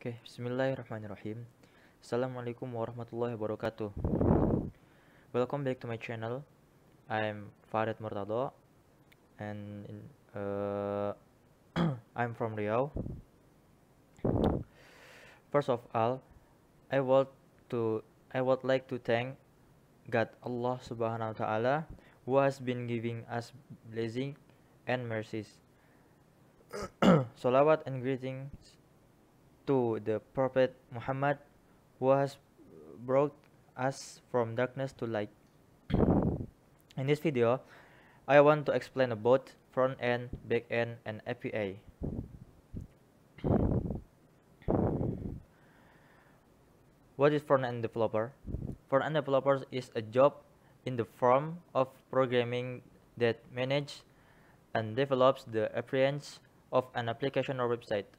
Oke, bismillahirrahmanirrahim. Assalamualaikum warahmatullahi wabarakatuh. Welcome back to my channel. I'm Farid Murtado and I'm from Riau. First of all, I would I would like to thank God Allah Subhanahu wa Ta'ala who has been giving us blessing and mercies. Salawat and greetings to the Prophet Muhammad who has brought us from darkness to light. In this video, I want to explain about front end, back end, and API. What is front end developer? Front end developer is a job in the form of programming that manages and develops the appearance of an application or website.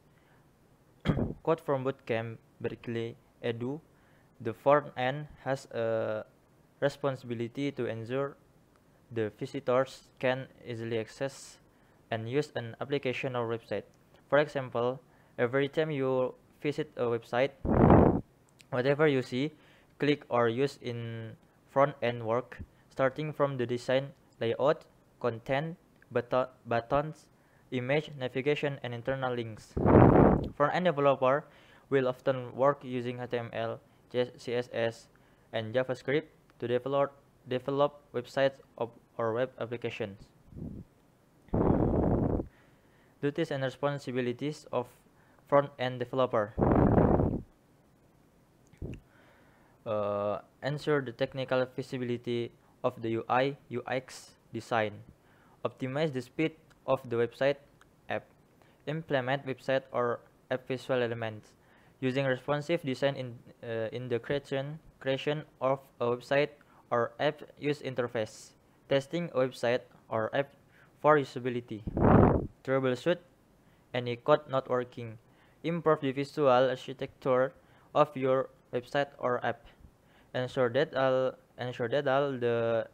Quote from Bootcamp Berkeley Edu, the front end has a responsibility to ensure the visitors can easily access and use an application or website. For example, every time you visit a website, whatever you see, click or use in front-end work, starting from the design, layout, content, buttons, image, navigation, and internal links. Front-end developer will often work using HTML, CSS, and JavaScript to develop websites or web applications. Duties and responsibilities of front-end developer. Ensure the technical feasibility of the UI UX design. Optimize the speed of the website app. Implement website or app visual elements. Using responsive design in the creation of a website or app use interface. Testing a website or app for usability. Troubleshoot any code not working. Improve the visual architecture of your website or app. Ensure that all the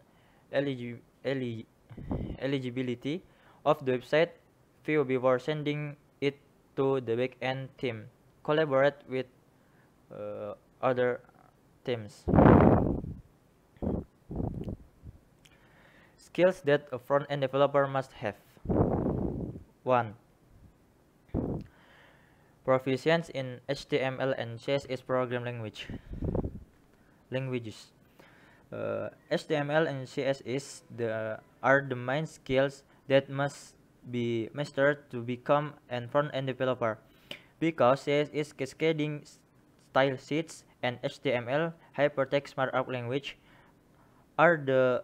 eligibility of the website view before sending it to the backend team. Collaborate with other teams. Skills that a front-end developer must have. 1. Proficiency in HTML and CSS program languages. HTML and CSS are the main skills that must be mastered to become a front-end developer, because CSS cascading style sheets and HTML hypertext markup language are the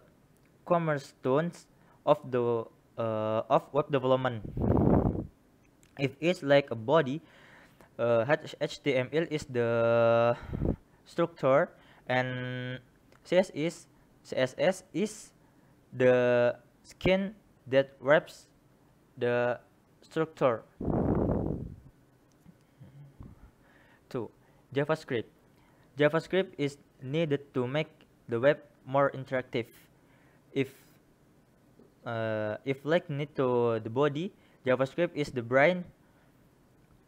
cornerstones of web development. If it's like a body, HTML is the structure and CSS is the skin that wraps the structure. 2. JavaScript is needed to make the web more interactive. If like need to the body, JavaScript is the brain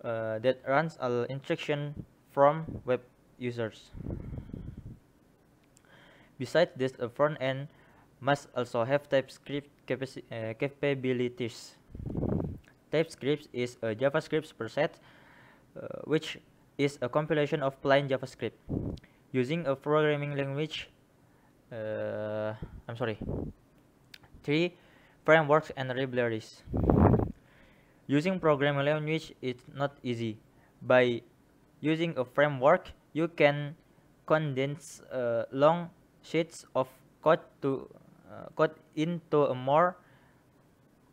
that runs all instruction from web users. Besides this, a front end must also have TypeScript capabilities. TypeScript is a JavaScript superset, which is a compilation of plain JavaScript using a programming language. 3. Frameworks and libraries. Using programming language is not easy. By using a framework, you can condense long sheets of code into a more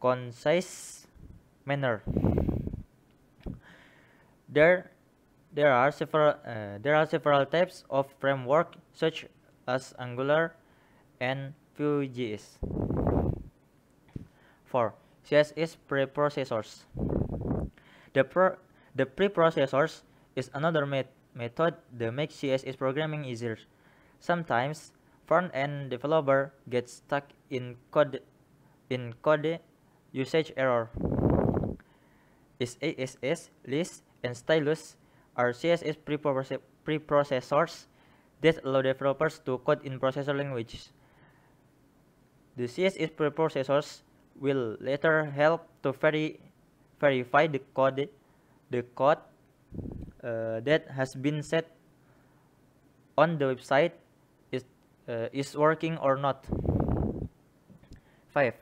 concise manner. There are several types of framework, such as Angular and Vue.js. 4. CSS preprocessors. The preprocessors is another method that makes CSS programming easier. Sometimes front-end developer gets stuck in code usage error. Is ASS, list, and stylus are CSS preprocessors that allow developers to code in processor languages. The CSS preprocessors will later help to verify the code that has been set on the website is working or not. 5.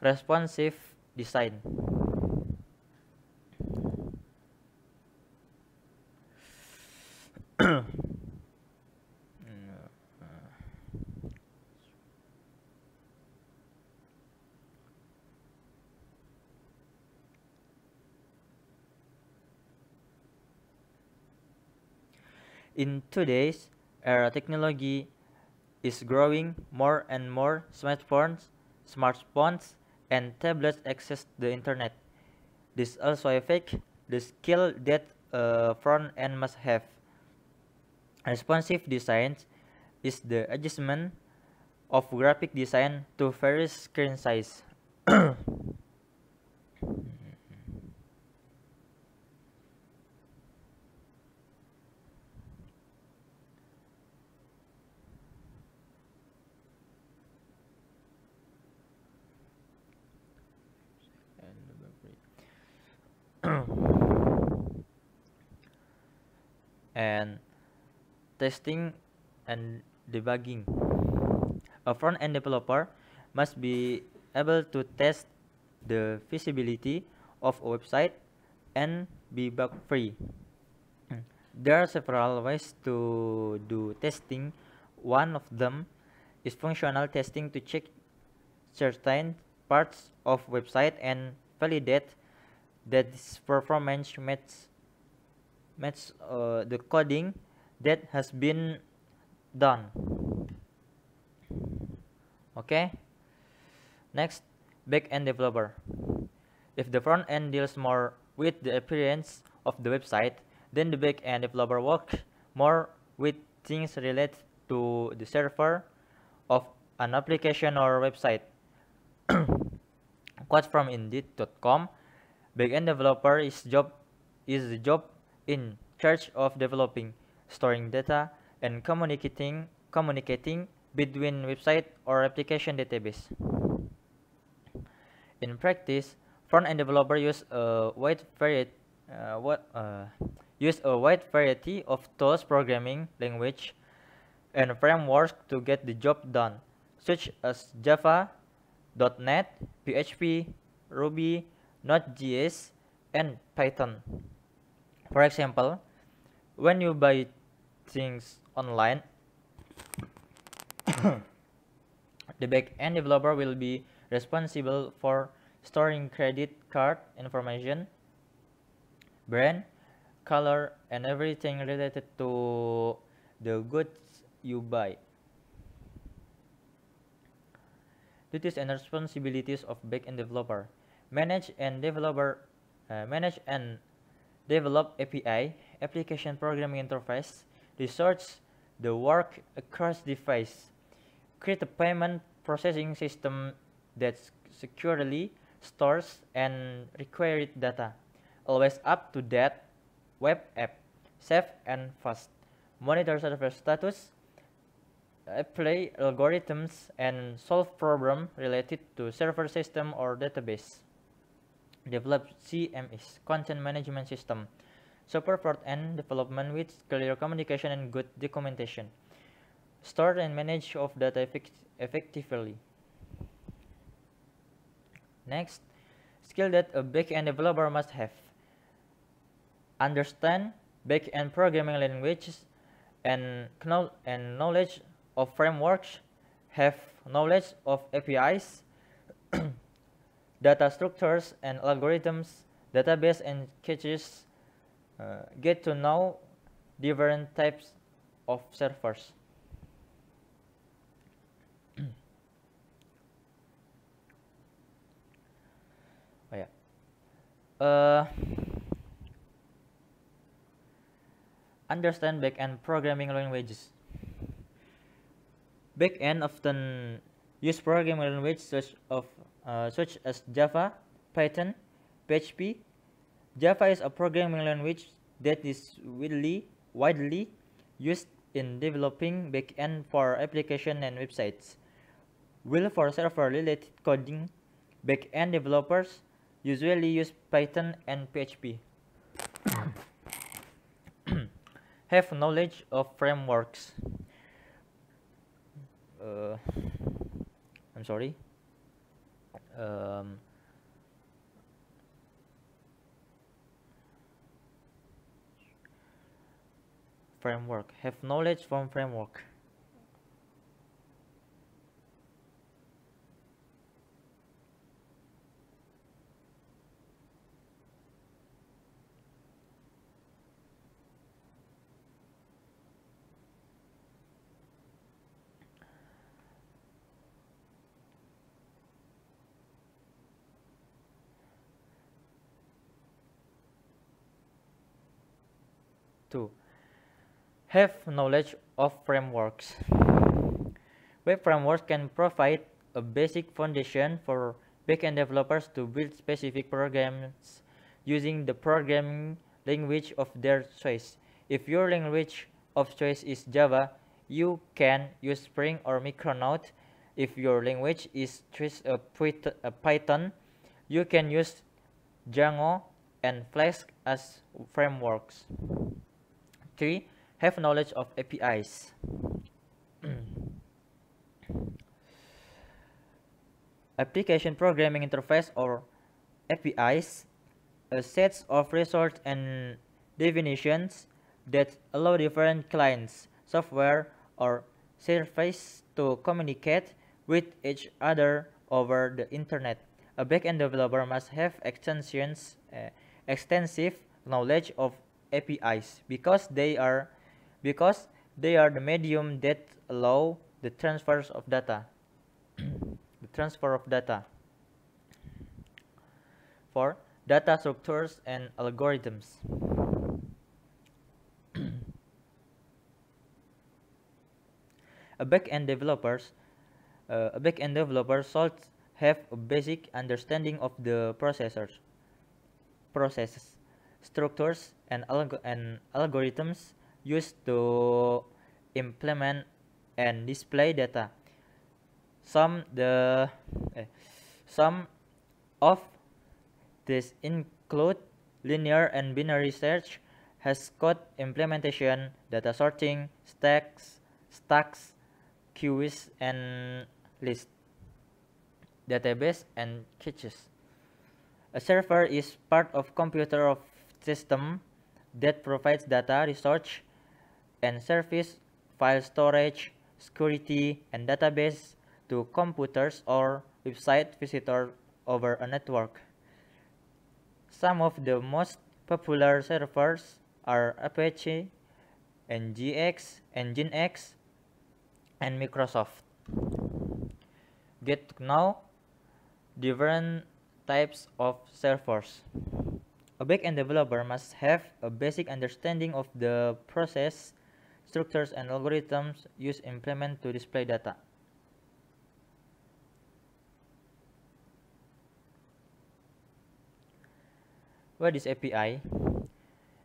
Responsive design. In today's era, technology is growing. More and more smartphones, and tablets access the internet. This also affects the skill that front end must have. Responsive design is the adjustment of graphic design to various screen size. And testing and debugging. A front-end developer must be able to test the feasibility of a website and be bug-free. There are several ways to do testing. One of them is functional testing to check certain parts of website and validate that its performance match the coding that has been done. Okay. Next, back-end developer. If the front end deals more with the appearance of the website, then the back-end developer works more with things related to the server of an application or website. Quote from Indeed.com: back-end developer is the job in charge of developing, storing data, and communicating between website or application database. In practice, front-end developer use a wide variety of tools, programming language, and frameworks to get the job done, such as Java, .NET, PHP, Ruby, Node.js, and Python. For example, when you buy things online, the back-end developer will be responsible for storing credit card information, brand, color, and everything related to the goods you buy. Duties and responsibilities of back-end developer: manage and develop API, application programming interface, research the work across device, create a payment processing system that securely stores and requires data, always up to date web app, safe and fast, monitor server status, apply algorithms, and solve problems related to server system or database. Develop CMS, content management system, support front-end development with clear communication and good documentation. Store and manage of data effectively. Next, skill that a back-end developer must have: understand back-end programming languages and knowledge of frameworks, have knowledge of APIs, data structures and algorithms, database and caches, get to know different types of servers. Oh yeah. Understand back-end programming languages. Back-end often use programming languages such as Java, Python, PHP. Java is a programming language that is widely used in developing backend for application and websites. While for server-related coding, backend developers usually use Python and PHP. Have knowledge of frameworks. Uh, I'm sorry. Um, Framework. Have knowledge from framework. Two. Have knowledge of frameworks. Web frameworks can provide a basic foundation for backend developers to build specific programs using the programming language of their choice. If your language of choice is Java, you can use Spring or Micronaut. If your language is Python, you can use Django and Flask as frameworks. 3. Have knowledge of APIs. Application Programming Interface or APIs, a set of results and definitions that allow different clients, software, or services to communicate with each other over the internet. A backend developer must have extensive knowledge of APIs because they are the medium that allow the transfers of data. The transfer of data. 4. Data structures and algorithms. A backend developer should have a basic understanding of the processes, structures, and algorithms used to implement and display data. Some of these include linear and binary search, hash code implementation, data sorting, stacks, queues, and lists, database, and caches. A server is part of computer of system that provides data research and service, file storage, security, and database to computers or website visitors over a network. Some of the most popular servers are Apache, Nginx, and Microsoft. Get to know different types of servers. A backend developer must have a basic understanding of the process, structures, and algorithms used implement to display data. What is API?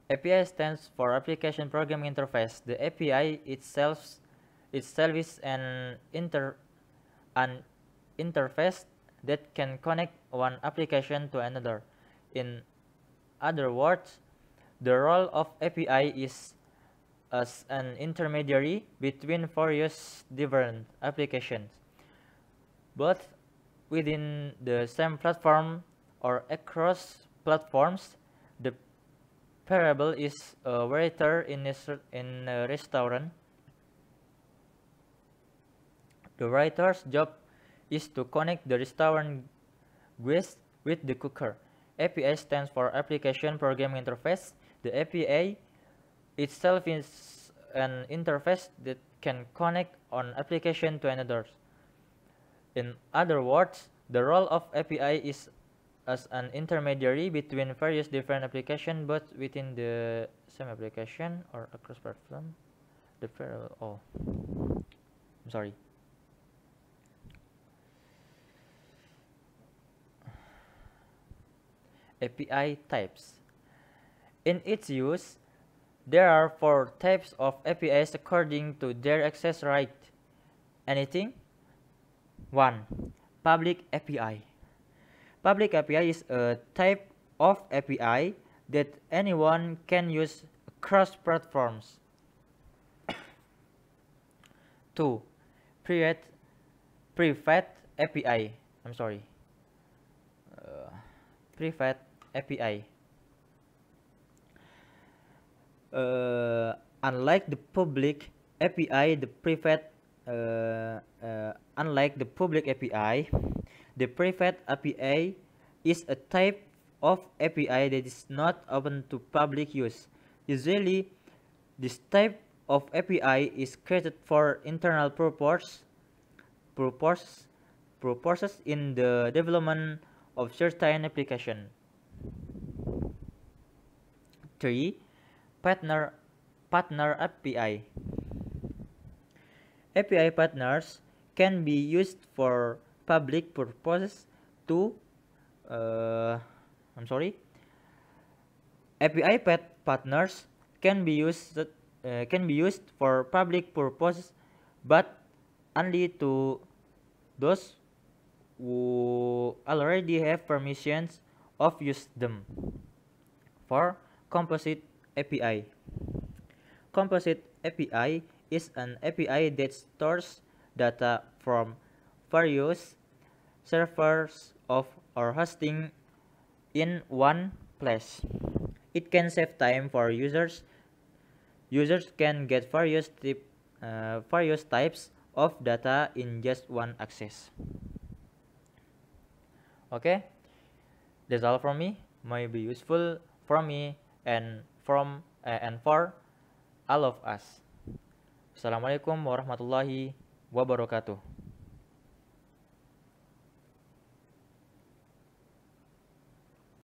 API stands for Application Programming Interface. The API itself is an interface that can connect one application to another. In other words, the role of API is as an intermediary between various different applications, both within the same platform or across platforms. The parable is a waiter in a restaurant. The waiter's job is to connect the restaurant guest with the cooker. API stands for Application Programming Interface. The API itself is an interface that can connect one application to another. In other words, the role of API is as an intermediary between various different applications, both within the same application or across platform. The parallel. I'm sorry. API types. In its use, There are four types of APIs according to their access right. Anything? 1. Public API. Public API is a type of API that anyone can use across platforms. 2. Private API. I'm sorry. Private API. Unlike the public API, the private API is a type of API that is not open to public use. Usually, this type of API is created for internal purposes in the development of certain application. 3. Partner API. API partners can be used for public purposes too. API partners can be used for public purposes, but only to those who already have permissions of use them. For Composite API. Composite API is an API that stores data from various servers or hosting in one place. It can save time for users. Users can get various types of data in just one access. Okay, that's all from me. Might be useful for me and for all of us. Assalamualaikum warahmatullahi wabarakatuh.